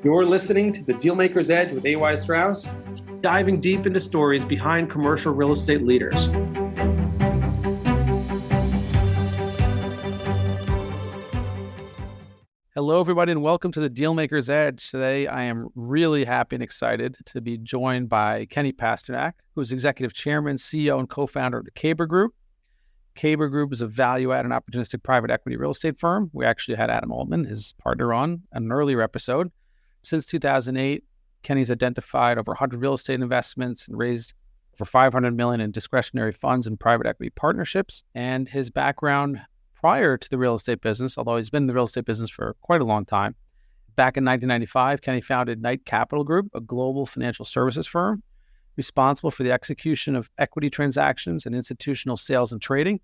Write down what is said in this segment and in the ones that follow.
You're listening to The Dealmaker's Edge with A.Y. Strauss, diving deep into stories behind commercial real estate leaders. Hello, everybody, and welcome to The Dealmaker's Edge. Today, I am really happy and excited to be joined by Kenneth Pasternak, who is Executive Chairman, CEO, and co-founder of the KABR Group. KABR Group is a value-add and opportunistic private equity real estate firm. We actually had Adam Altman, his partner, on an earlier episode. Since 2008, Kenny's identified over 100 real estate investments and raised over $500 million in discretionary funds and private equity partnerships. And his background prior to the real estate business, although he's been in the real estate business for quite a long time, back in 1995, Kenny founded Knight Capital Group, a global financial services firm responsible for the execution of equity transactions and institutional sales and trading.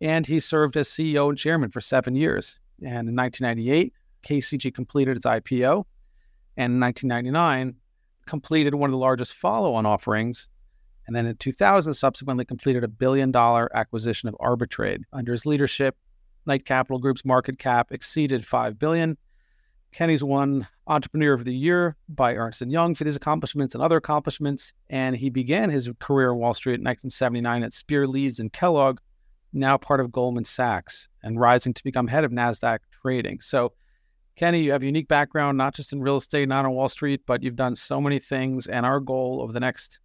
And he served as CEO and chairman for 7 years. And in 1998, KCG completed its IPO. And in 1999, completed one of the largest follow-on offerings. And then in 2000, subsequently completed a $1 billion acquisition of Arbitrade. Under his leadership, Knight Capital Group's market cap exceeded $5 billion. Kenny's won Entrepreneur of the Year by Ernst & Young for these accomplishments and other accomplishments. And he began his career on Wall Street in 1979 at Spear, Leeds, and Kellogg, now part of Goldman Sachs, and rising to become head of NASDAQ trading. So, Kenny, you have a unique background, not just in real estate, not on Wall Street, but you've done so many things. And our goal over the next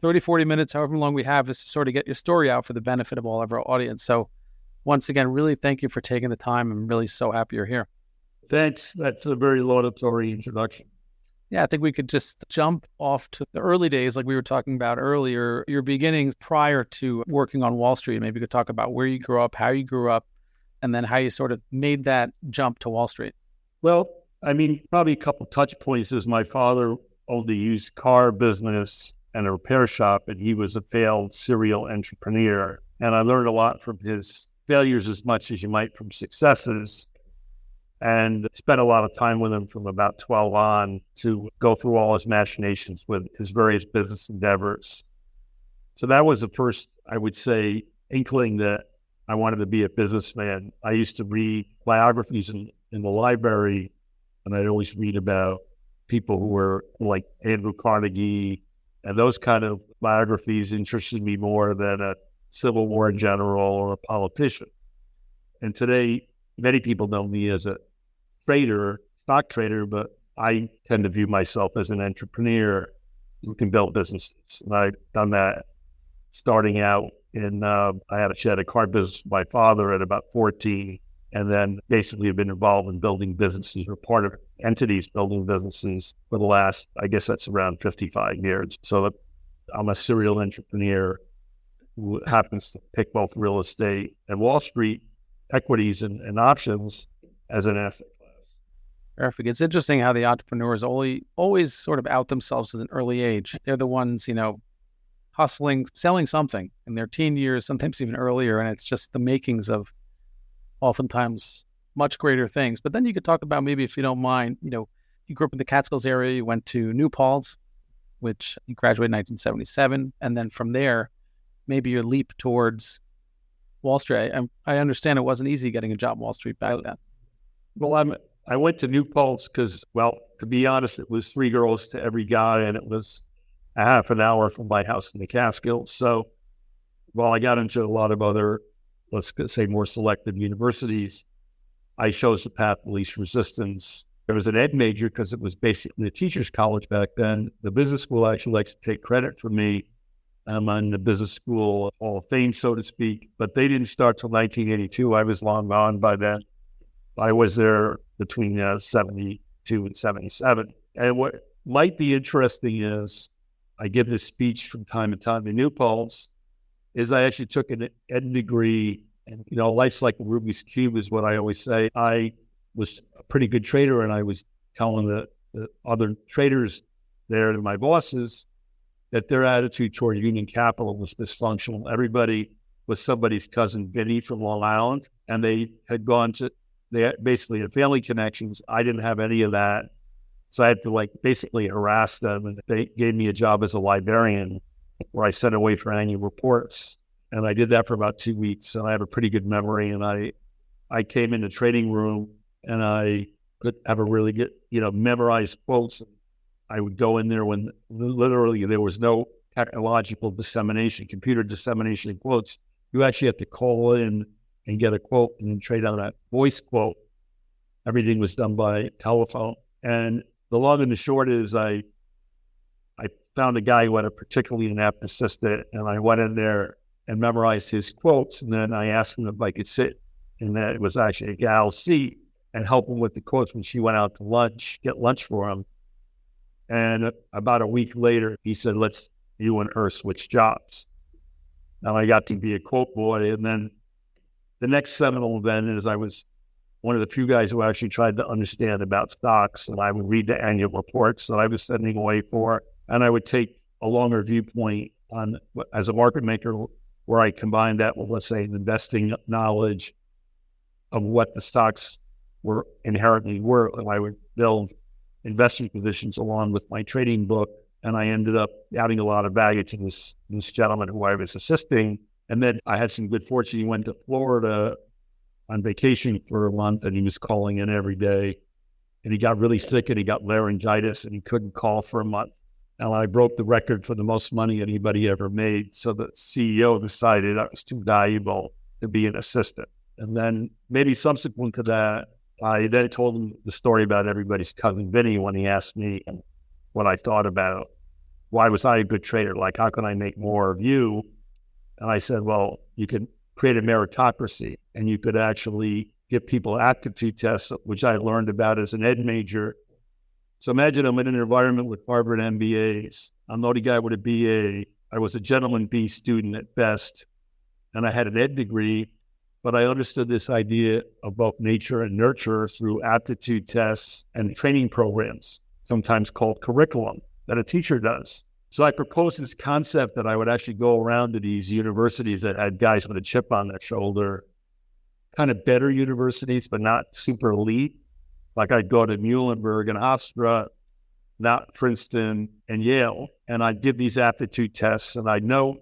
30, 40 minutes, however long we have, is to sort of get your story out for the benefit of all of our audience. So once again, really thank you for taking the time. I'm really so happy you're here. Thanks. That's a very laudatory introduction. Yeah, I think we could just jump off to the early days, like we were talking about earlier, your beginnings prior to working on Wall Street. Maybe you could talk about where you grew up, how you grew up, and then how you sort of made that jump to Wall Street. Well, I mean, probably a couple touch points is my father owned a used car business and a repair shop, and he was a failed serial entrepreneur. And I learned a lot from his failures as much as you might from successes, and spent a lot of time with him from about 12 on to go through all his machinations with his various business endeavors. So that was the first, I would say, inkling that I wanted to be a businessman. I used to read biographies in the library, and I'd always read about people who were like Andrew Carnegie, and those kind of biographies interested me more than a Civil War general or a politician. And today, many people know me as a trader, stock trader, but I tend to view myself as an entrepreneur who can build businesses. And I've done that starting out in, I had a car business with my father at about 14. And then basically have been involved in building businesses or part of entities building businesses for the last, I guess that's around 55 years. So I'm a serial entrepreneur who happens to pick both real estate and Wall Street equities and options as an asset class. Perfect. It's interesting how the entrepreneurs always sort of out themselves at an early age. They're the ones, hustling, selling something in their teen years, sometimes even earlier. And it's just the makings of oftentimes much greater things. But then you could talk about, maybe if you don't mind, you grew up in the Catskills area, you went to New Paltz, which you graduated in 1977. And then from there, maybe your leap towards Wall Street. I understand it wasn't easy getting a job on Wall Street back then. Well, I went to New Paltz because, to be honest, it was 3 girls to every guy, and it was a half an hour from my house in the Catskills. So while I got into a lot of other, let's say, more selective universities, I chose the path of least resistance. There was an ed major because it was basically a teacher's college back then. The business school actually likes to take credit for me. I'm on the business school Hall of Fame, so to speak, but they didn't start till 1982. I was long gone by then. I was there between 72 and 77. And what might be interesting is I give this speech from time to time in New Paltz, is I actually took an ed degree, and life's like a Rubik's Cube is what I always say. I was a pretty good trader, and I was telling the other traders there, to my bosses, that their attitude toward Union Capital was dysfunctional. Everybody was somebody's cousin Vinny from Long Island, and they basically had family connections. I didn't have any of that. So I had to basically harass them, and they gave me a job as a librarian where I sent away for annual reports. And I did that for about 2 weeks, and I have a pretty good memory. And I came in the trading room, and I could ever really get, memorize quotes. I would go in there when literally there was no technological dissemination, computer dissemination of quotes. You actually have to call in and get a quote and then trade on that voice quote. Everything was done by telephone. And the long and the short is I found a guy who had a particularly inept assistant, and I went in there and memorized his quotes. And then I asked him if I could sit in that. It was actually a gal's seat and help him with the quotes when she went out to lunch, get lunch for him. And about a week later, he said, let's you and her switch jobs. Now I got to be a quote boy. And then the next seminal event is I was one of the few guys who actually tried to understand about stocks. And I would read the annual reports that I was sending away for. And I would take a longer viewpoint on, as a market maker, where I combined that with, let's say, investing knowledge of what the stocks were inherently worth. And I would build investing positions along with my trading book. And I ended up adding a lot of value to this gentleman who I was assisting. And then I had some good fortune. He went to Florida on vacation for a month, and he was calling in every day. And he got really sick, and he got laryngitis, and he couldn't call for a month. And I broke the record for the most money anybody ever made. So the CEO decided I was too valuable to be an assistant. And then maybe subsequent to that, I then told him the story about everybody's cousin Vinny when he asked me what I thought about why was I a good trader? Like, how can I make more of you? And I said, well, you could create a meritocracy, and you could actually give people aptitude tests, which I learned about as an ed major. So imagine I'm in an environment with Harvard MBAs. I'm the only guy with a BA. I was a gentleman B student at best, and I had an ed degree, but I understood this idea of both nature and nurture through aptitude tests and training programs, sometimes called curriculum, that a teacher does. So I proposed this concept that I would actually go around to these universities that had guys with a chip on their shoulder, kind of better universities, but not super elite. Like I'd go to Muhlenberg and Hofstra, not Princeton and Yale, and I'd give these aptitude tests, and I'd know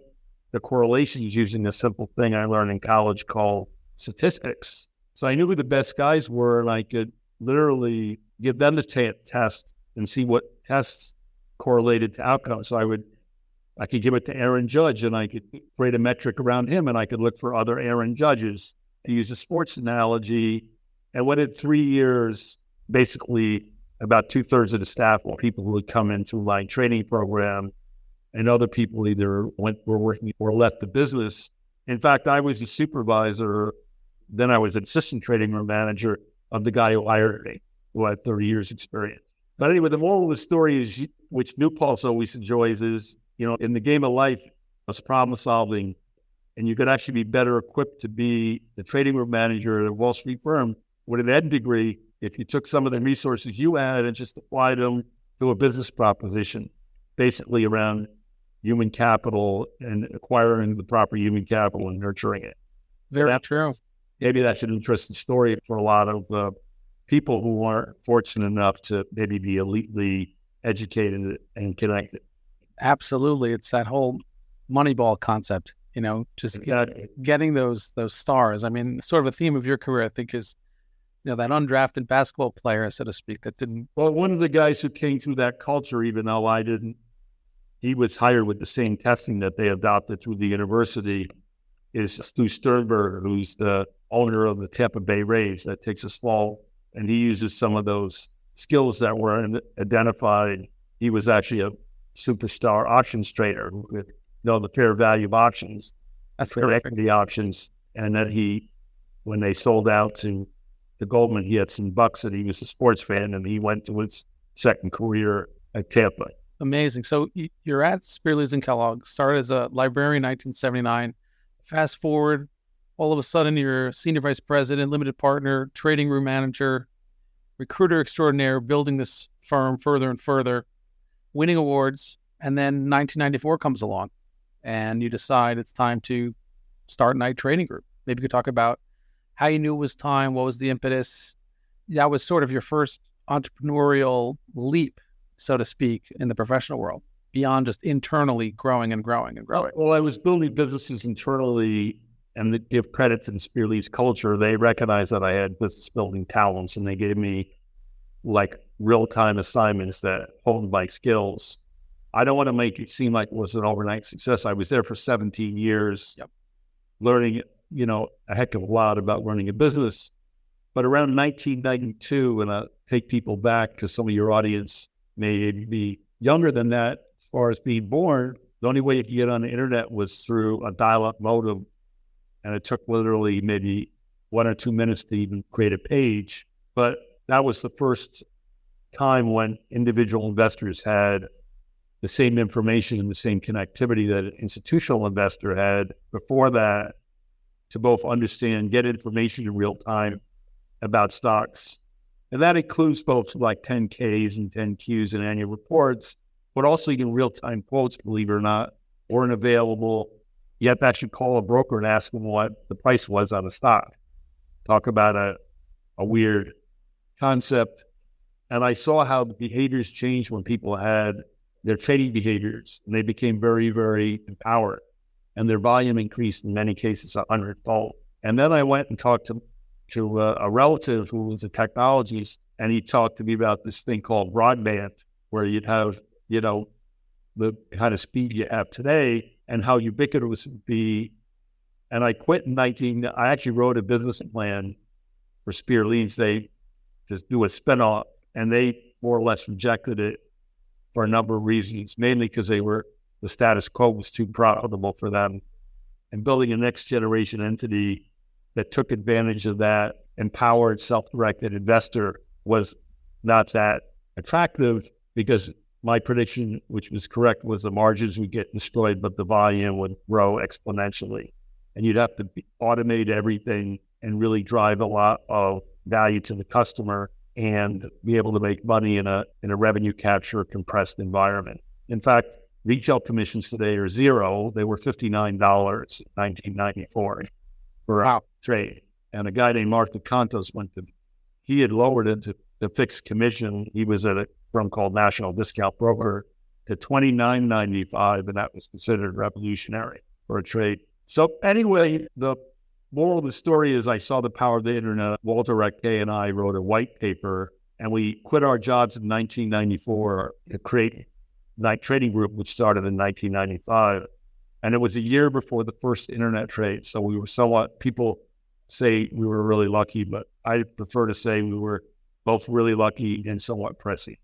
the correlations using a simple thing I learned in college called statistics. So I knew who the best guys were, and I could literally give them the test and see what tests correlated to outcomes. So I could give it to Aaron Judge, and I could create a metric around him, and I could look for other Aaron Judges. To use a sports analogy, and within 3 years, basically about 2/3 of the staff were people who would come into my training program, and other people either were working or left the business. In fact, I was the supervisor, then I was an assistant trading room manager of the guy who hired me, who had 30 years experience. But anyway, the moral of the story is, which New Pulse always enjoys, is, in the game of life, it's problem solving, and you could actually be better equipped to be the trading room manager at a Wall Street firm with an ed degree if you took some of the resources you had and just applied them to a business proposition, basically around human capital and acquiring the proper human capital and nurturing it. Very true. Maybe that's an interesting story for a lot of people who aren't fortunate enough to maybe be elitely educated and connected. Absolutely. It's that whole Moneyball concept, just getting those stars. I mean, sort of a theme of your career, I think, is, that undrafted basketball player, so to speak, that didn't. Well, one of the guys who came through that culture, even though I didn't, he was hired with the same testing that they adopted through the university, is Stu Sternberger, who's the owner of the Tampa Bay Rays. That takes a small, and he uses some of those skills that were identified. He was actually a superstar options trader who could know the fair value of options, that's fair equity options, and that when they sold out to the Goldman, he had some bucks, and he was a sports fan, and he went to his second career at Tampa. Amazing. So you're at Spearleys and Kellogg, started as a librarian in 1979. Fast forward, all of a sudden you're senior vice president, limited partner, trading room manager, recruiter extraordinaire, building this firm further and further, winning awards. And then 1994 comes along, and you decide it's time to start Knight Trading Group. Maybe you could talk about how you knew it was time, what was the impetus. That was sort of your first entrepreneurial leap, so to speak, in the professional world, beyond just internally growing and growing and growing. Well, I was building businesses internally, and to give credit to the Spearleys culture, they recognized that I had business building talents, and they gave me like real-time assignments that honed my skills. I don't want to make it seem like it was an overnight success. I was there for 17 years, learning, a heck of a lot about running a business. But around 1992, and I'll take people back because some of your audience may be younger than that as far as being born, the only way you could get on the internet was through a dial-up modem. And it took literally maybe 1 or 2 minutes to even create a page. But that was the first time when individual investors had the same information and the same connectivity that an institutional investor had before that, to both understand, get information in real time about stocks. And that includes both like 10Ks and 10Qs and annual reports, but also even real-time quotes, believe it or not, weren't available. You have to actually call a broker and ask them what the price was on a stock. Talk about a weird concept. And I saw how the behaviors changed when people had their trading behaviors, and they became very, very empowered. And their volume increased in many cases 100-fold. And then I went and talked to a relative who was a technologist, and he talked to me about this thing called broadband, where you'd have, the kind of speed you have today and how ubiquitous it would be. And I quit I actually wrote a business plan for Spear Leads. They just do a spinoff, and they more or less rejected it for a number of reasons, mainly because the status quo was too profitable for them. And building a next generation entity that took advantage of that empowered, self-directed investor was not that attractive, because my prediction, which was correct, was the margins would get destroyed, but the volume would grow exponentially. And you'd have to automate everything and really drive a lot of value to the customer and be able to make money in a revenue capture compressed environment. In fact, retail commissions today are zero. They were $59 in 1994 for a trade. And a guy named Martha Contos he had lowered it to fixed commission. He was at a firm called National Discount Broker to $29.95, and that was considered revolutionary for a trade. So anyway, the moral of the story is I saw the power of the internet. Walter Reckey and I wrote a white paper, and we quit our jobs in 1994 to create Night Trading Group, which started in 1995. And it was a year before the first internet trade. So we were people say we were really lucky, but I prefer to say we were both really lucky and somewhat pressy.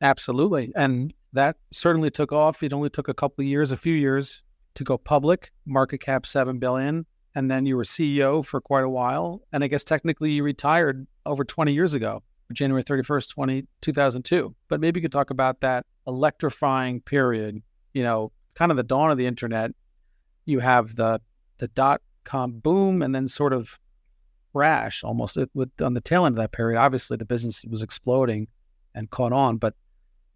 Absolutely. And that certainly took off. It only took a few years to go public, market cap $7 billion. And then you were CEO for quite a while. And I guess technically you retired over 20 years ago, January 31st, 2002. But maybe you could talk about that electrifying period, kind of the dawn of the internet. You have the dot-com boom and then sort of crash almost on the tail end of that period. Obviously, the business was exploding and caught on. But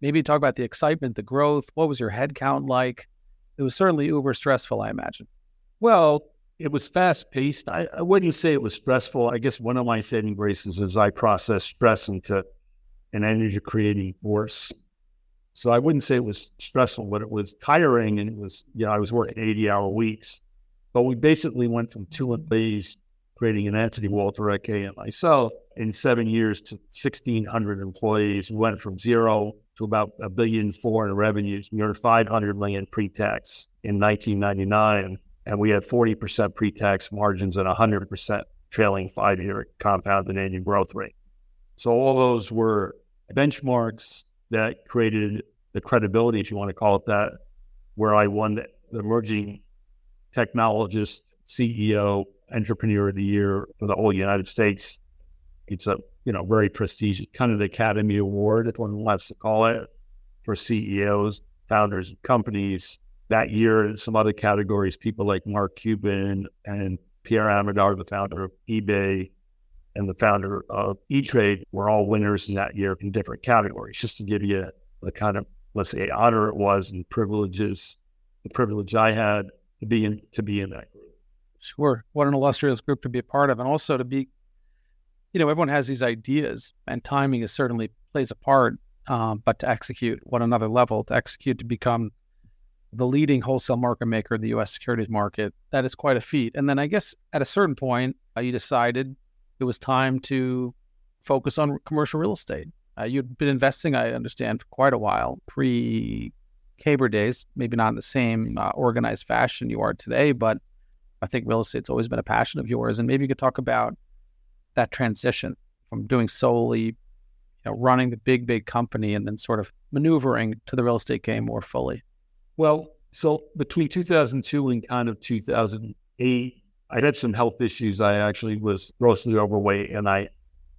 maybe talk about the excitement, the growth. What was your head count like? It was certainly uber stressful, I imagine. Well, it was fast-paced. I wouldn't say it was stressful. I guess one of my saving graces is I process stress into an energy-creating force. So I wouldn't say it was stressful, but it was tiring, and it was, I was working 80-hour weeks. But we basically went from 2 employees creating an entity, Walter Reckey and myself, in 7 years to 1,600 employees. We went from zero to about $1.4 billion in revenues. We earned $500 million pre-tax in 1999. And we had 40% pre-tax margins and 100% trailing 5-year compounded annual growth rate. So all those were benchmarks that created the credibility, if you want to call it that, where I won the Emerging Technologist CEO Entrepreneur of the Year for the whole United States. It's a very prestigious, kind of the Academy Award, if one wants to call it, for CEOs, founders of companies. That year, in some other categories, people like Mark Cuban and Pierre Amador, the founder of eBay, and the founder of E-Trade, were all winners in that year in different categories, just to give you the kind of, let's say, honor it was and the privilege I had to be in that group. Sure. What an illustrious group to be a part of. And also to be, everyone has these ideas, and timing certainly plays a part, but to execute, what another level, to become the leading wholesale market maker of the U.S. securities market, that is quite a feat. And then I guess at a certain point, you decided it was time to focus on commercial real estate. You'd been investing, I understand, for quite a while, pre-KABR days, maybe not in the same organized fashion you are today, but I think real estate's always been a passion of yours. And maybe you could talk about that transition from doing solely, running the big company and then sort of maneuvering to the real estate game more fully. Well, so between 2002 and kind of 2008, I had some health issues. I actually was grossly overweight, and I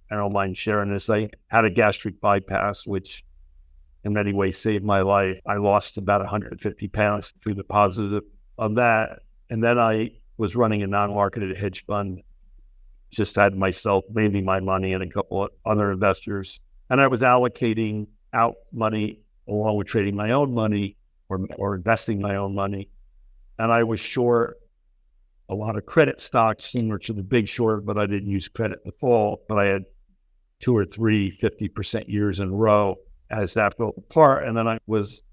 don't mind sharing this. I had a gastric bypass, which in many ways saved my life. I lost about 150 pounds through the positive of that. And then I was running a non-marketed hedge fund, just had myself, maybe my money and a couple of other investors. And I was allocating out money along with trading my own money or investing my own money. And I was short a lot of credit stocks, similar to the big short, but I didn't use credit default. But I had 2 or 3 50% years in a row as that fell apart. And then I was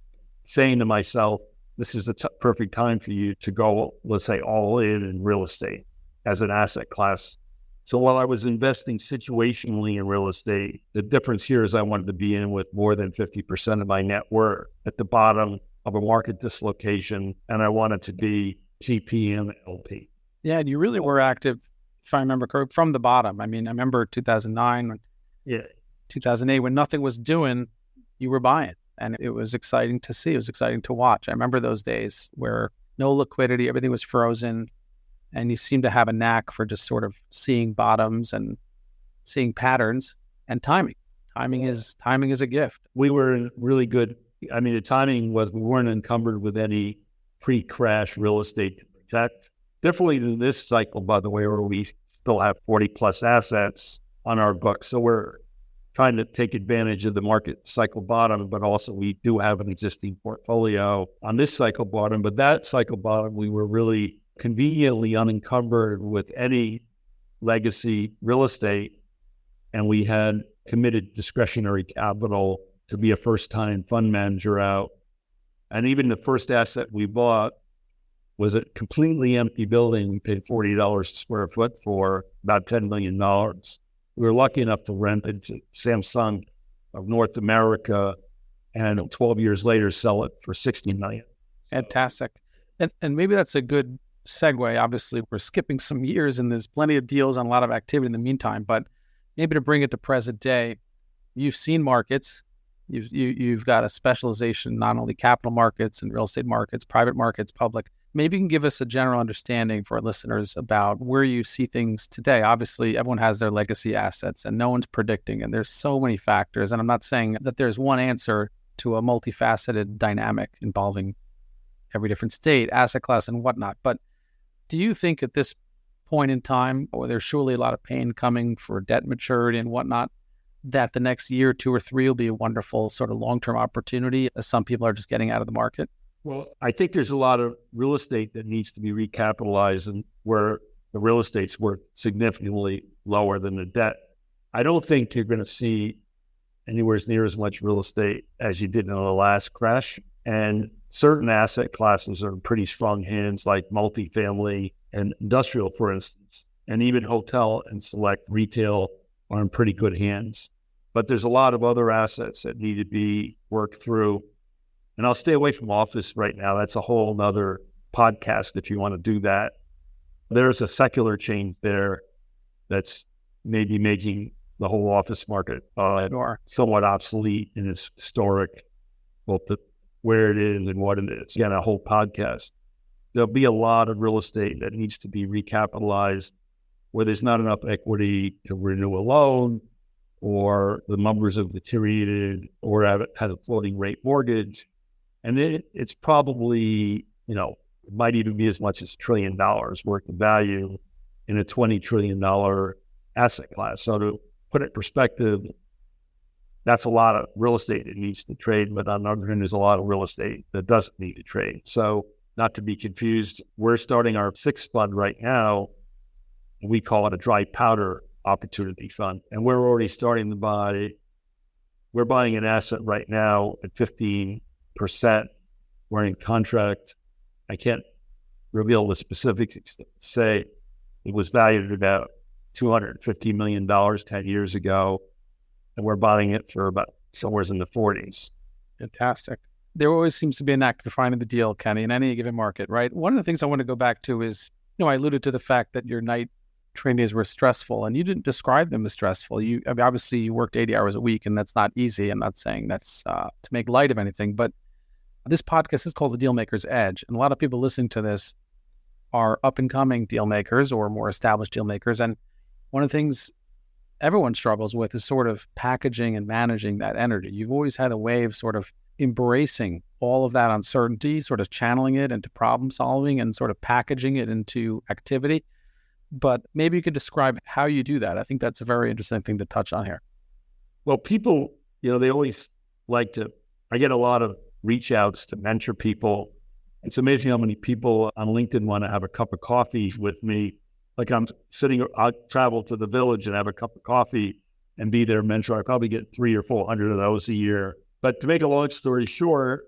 saying to myself, this is the perfect time for you to go, let's say, all in real estate as an asset class. So while I was investing situationally in real estate, the difference here is I wanted to be in with more than 50% of my net worth at the bottom of a market dislocation, and I wanted to be GP and LP. Yeah, and you really were active, if I remember correctly, from the bottom. I mean, I remember 2009, 2008, when nothing was doing, you were buying. And it was exciting to see. It was exciting to watch. I remember those days where no liquidity, everything was frozen, and you seem to have a knack for just sort of seeing bottoms and seeing patterns and timing. Timing is a gift. We were really good. I mean, the timing was we weren't encumbered with any pre-crash real estate to protect. Differently than this cycle, by the way, where we still have 40 plus assets on our books. So we're trying to take advantage of the market cycle bottom, but also we do have an existing portfolio on this cycle bottom. But that cycle bottom, we were really conveniently unencumbered with any legacy real estate. And we had committed discretionary capital to be a first-time fund manager out. And even the first asset we bought was a completely empty building. We paid $40 a square foot for about $10 million. We were lucky enough to rent it to Samsung of North America, and 12 years later, sell it for $60 million. Fantastic. And maybe that's a good segue. Obviously, we're skipping some years, and there's plenty of deals and a lot of activity in the meantime. But maybe to bring it to present day, you've seen markets. You've got a specialization, not only capital markets and real estate markets, private markets, public. Maybe you can give us a general understanding for our listeners about where you see things today. Obviously, everyone has their legacy assets and no one's predicting, and there's so many factors. And I'm not saying that there's one answer to a multifaceted dynamic involving every different state, asset class, and whatnot. But do you think at this point in time, or there's surely a lot of pain coming for debt maturity and whatnot, that the next year, 2 or 3 will be a wonderful sort of long-term opportunity as some people are just getting out of the market? Well, I think there's a lot of real estate that needs to be recapitalized, and where the real estate's worth significantly lower than the debt. I don't think you're going to see anywhere near as much real estate as you did in the last crash. And certain asset classes are in pretty strong hands, like multifamily and industrial, for instance, and even hotel and select retail are in pretty good hands. But there's a lot of other assets that need to be worked through. And I'll stay away from office right now. That's a whole nother podcast if you want to do that. There's a secular change there that's maybe making the whole office market somewhat obsolete in its historic, both where it is and what it is. Again, a whole podcast. There'll be a lot of real estate that needs to be recapitalized where there's not enough equity to renew a loan, or the numbers have deteriorated, or have a floating rate mortgage. And it's probably, it might even be as much as $1 trillion worth of value in a $20 trillion asset class. So to put it in perspective, that's a lot of real estate that needs to trade, but on the other hand, there's a lot of real estate that doesn't need to trade. So not to be confused, we're starting our 6th fund right now. We call it a dry powder opportunity fund. And we're already starting to buy. We're buying an asset right now at 15%. We're in contract. I can't reveal the specifics, say it was valued at about $250 million 10 years ago. and we're buying it for about somewhere in the 40s. Fantastic. There always seems to be an act for finding the deal, Kenny, in any given market, right? One of the things I want to go back to is, I alluded to the fact that your night trainees were stressful, and you didn't describe them as stressful. Obviously you worked 80 hours a week, and that's not easy. I'm not saying that's to make light of anything, but this podcast is called The Dealmaker's Edge, and a lot of people listening to this are up-and-coming deal makers or more established deal makers, and one of the things everyone struggles with is sort of packaging and managing that energy. You've always had a way of sort of embracing all of that uncertainty, sort of channeling it into problem solving and sort of packaging it into activity. But maybe you could describe how you do that. I think that's a very interesting thing to touch on here. Well, people, they always I get a lot of reach outs to mentor people. It's amazing how many people on LinkedIn want to have a cup of coffee with me. Like I'll travel to the village and have a cup of coffee and be their mentor. I probably get 300 or 400 of those a year. But to make a long story short,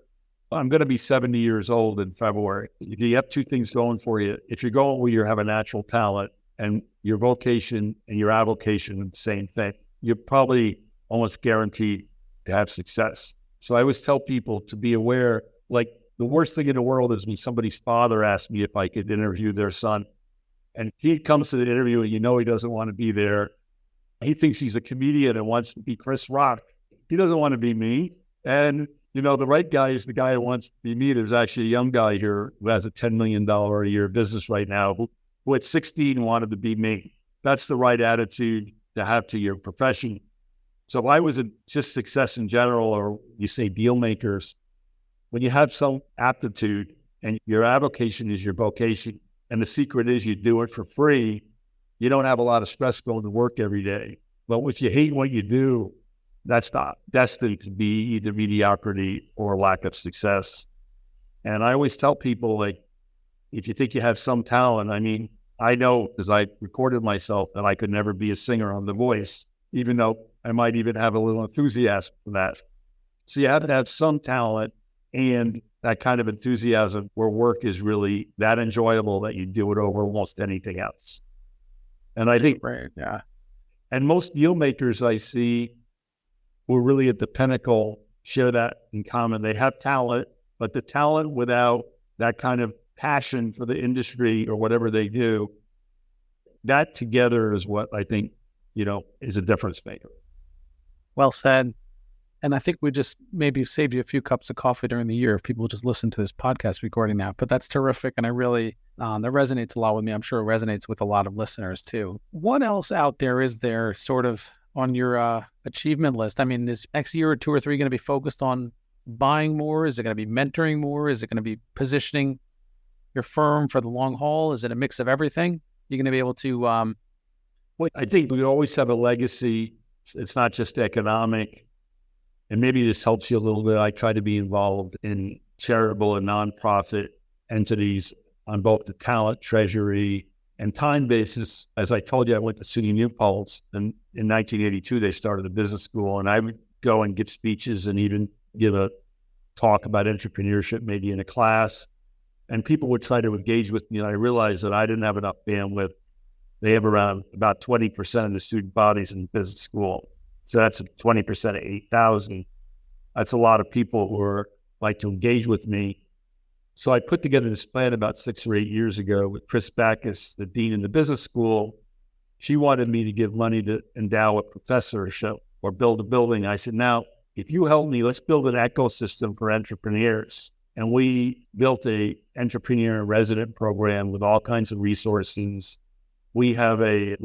I'm going to be 70 years old in February. If you have two things going for you, if you're going where you have a natural talent and your vocation and your avocation are the same thing, you're probably almost guaranteed to have success. So I always tell people to be aware, like the worst thing in the world is when somebody's father asked me if I could interview their son. And he comes to the interview and he doesn't want to be there. He thinks he's a comedian and wants to be Chris Rock. He doesn't want to be me. And, the right guy is the guy who wants to be me. There's actually a young guy here who has a $10 million a year business right now who at 16 wanted to be me. That's the right attitude to have to your profession. So if I was just success in general, or you say deal makers, when you have some aptitude and your avocation is your vocation, and the secret is you do it for free, you don't have a lot of stress going to work every day. But if you hate what you do, that's not destined to be either mediocrity or lack of success. And I always tell people, if you think you have some talent, I know because I recorded myself that I could never be a singer on The Voice, even though I might even have a little enthusiasm for that. So you have to have some talent and that kind of enthusiasm where work is really that enjoyable that you do it over almost anything else. And I think, right, yeah. And most deal makers I see who are really at the pinnacle share that in common. They have talent, but the talent without that kind of passion for the industry or whatever they do, that together is what I think, is a difference maker. Well said. And I think we just maybe saved you a few cups of coffee during the year if people just listen to this podcast recording now. But that's terrific. And I really, that resonates a lot with me. I'm sure it resonates with a lot of listeners too. What else out there is there sort of on your achievement list? Is next year or 2 or 3 going to be focused on buying more? Is it going to be mentoring more? Is it going to be positioning your firm for the long haul? Is it a mix of everything? You're going to be able to... Well, I think we always have a legacy. It's not just economic. And maybe this helps you a little bit. I try to be involved in charitable and nonprofit entities on both the talent, treasury, and time basis. As I told you, I went to SUNY New Paltz, and in 1982, they started a business school, and I would go and give speeches and even give a talk about entrepreneurship, maybe in a class. And people would try to engage with me, and I realized that I didn't have enough bandwidth. They have around about 20% of the student bodies in the business school. So that's 20% of 8,000. That's a lot of people who like to engage with me. So I put together this plan about 6 or 8 years ago with Chris Backus, the dean in the business school. She wanted me to give money to endow a professorship or build a building. I said, now, if you help me, let's build an ecosystem for entrepreneurs. And we built a entrepreneur resident program with all kinds of resources. We have a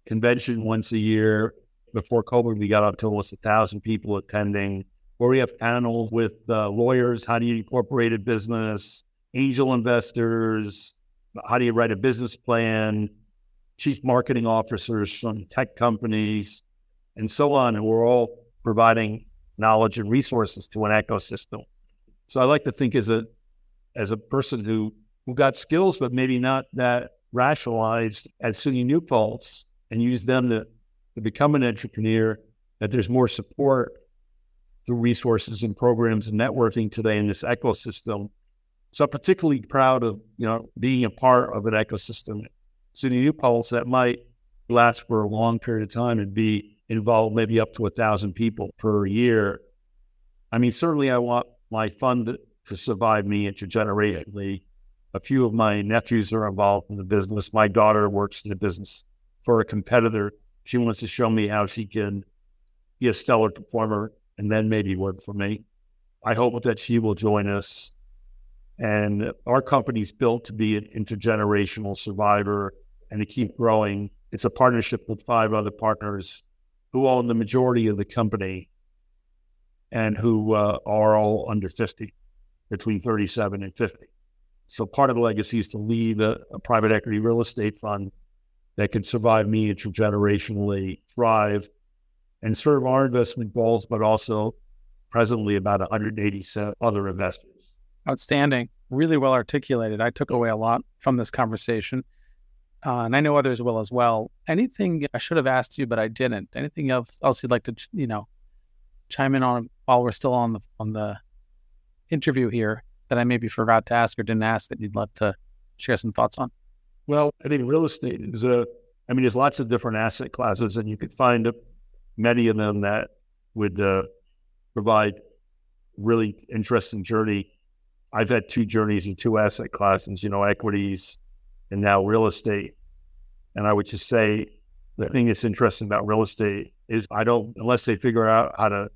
convention once a year. Before COVID, we got up to almost 1,000 people attending, where we have panels with lawyers. How do you incorporate a business? Angel investors. How do you write a business plan? Chief marketing officers from tech companies, and so on. And we're all providing knowledge and resources to an ecosystem. So I like to think as a person who got skills, but maybe not that rationalized at SUNY New Paltz, and use them to become an entrepreneur, that there's more support through resources and programs and networking today in this ecosystem. So I'm particularly proud of, being a part of an ecosystem. SUNY New Paltz that might last for a long period of time and be involve maybe up to 1,000 people per year. I mean, certainly I want my fund to survive me intergenerationally. A few of my nephews are involved in the business. My daughter works in the business for a competitor. She wants to show me how she can be a stellar performer and then maybe work for me. I hope that she will join us. And our company's built to be an intergenerational survivor and to keep growing. It's a partnership with 5 other partners who own the majority of the company and who are all under 50, between 37 and 50. So part of the legacy is to lead a private equity real estate fund that can survive me intergenerationally, thrive, and serve our investment goals, but also presently about 187 other investors. Outstanding. Really well articulated. I took away a lot from this conversation. And I know others will as well. Anything I should have asked you, but I didn't. Anything else you'd like to, chime in on while we're still on the interview here that I maybe forgot to ask or didn't ask that you'd love to share some thoughts on? Well, I think real estate is there's lots of different asset classes, and you could find many of them that would provide really interesting journey. I've had 2 journeys in 2 asset classes, equities and now real estate. And I would just say the thing that's interesting about real estate is unless they figure out how to,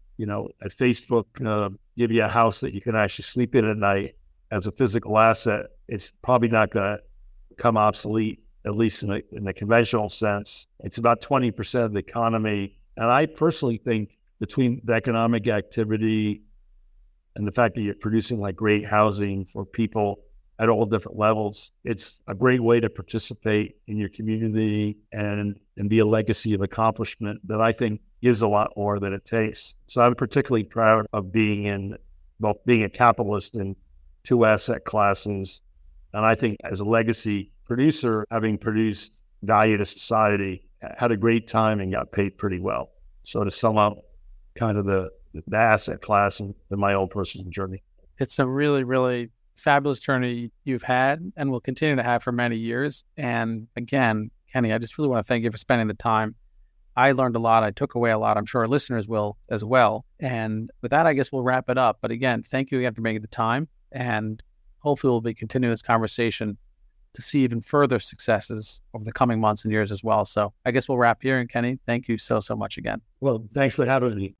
at Facebook, give you a house that you can actually sleep in at night as a physical asset, it's probably not going to become obsolete, at least in the conventional sense. It's about 20% of the economy. And I personally think between the economic activity and the fact that you're producing like great housing for people at all different levels, it's a great way to participate in your community and be a legacy of accomplishment that I think gives a lot more than it takes. So I'm particularly proud of being a capitalist in 2 asset classes. And I think as a legacy producer, having produced value to society, had a great time and got paid pretty well. So to sum up kind of the asset class and my own personal journey. It's a really, really fabulous journey you've had and will continue to have for many years. And again, Kenny, I just really want to thank you for spending the time. I learned a lot. I took away a lot. I'm sure our listeners will as well. And with that, I guess we'll wrap it up. But again, thank you again for making the time. And hopefully we'll be continuing this conversation to see even further successes over the coming months and years as well. So I guess we'll wrap here. And Kenny, thank you so much again. Well, thanks for having me.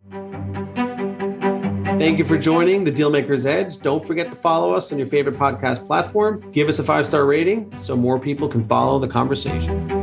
Thank you for joining the Dealmaker's Edge. Don't forget to follow us on your favorite podcast platform. Give us a 5-star rating so more people can follow the conversation.